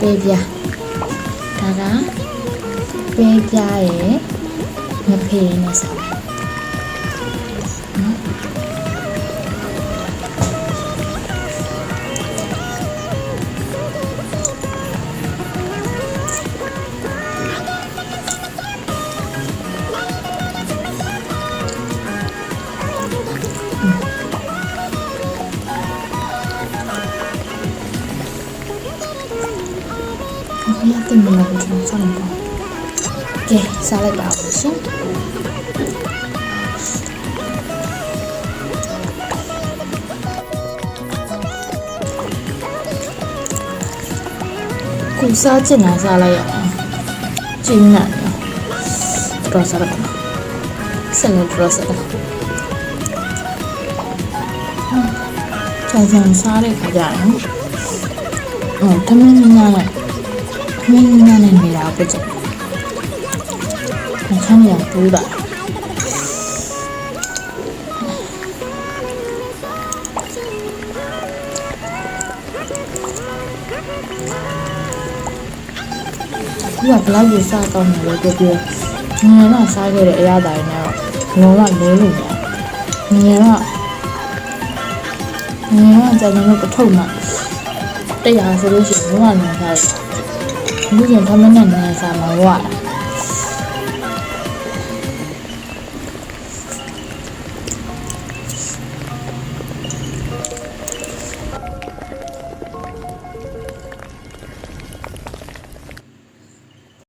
ပေးပြဒါကပေးပြရဲ့ငဖေးနဲ့စားရတဲ့မလားကျွန်တော်စမ်းပါကဲစားလိုက်ပါဦးရှင်ကိုစားချင်တာစားလိုက်ရအောင်ကျင်းနေတော့စားလိုက်ဆက်လို့တော့စားလိုက်ကြာစားတဲ့ခါကြရင်ထမင်းညာနဲ့မင်းညာနဲ့နေတာပဲကြည့်။ခမ်းရပူတာ။ဒီကဘလောက်ကြီးစားကောင်းတယ်လို့ပြော။ငယ်တော့စားခဲ့တဲ့အရာတိုင်းနဲ့တော့လုံးဝလဲလို့မရ။ငယ်တော့ကျွန်တော်တို့ပထုံးမှာတရားဆိုလို့ရှိရင်လုံးဝလုံးစားတယ်။ဒီကျင်ထမင်းနဲ့နေစားမှာဝါတာ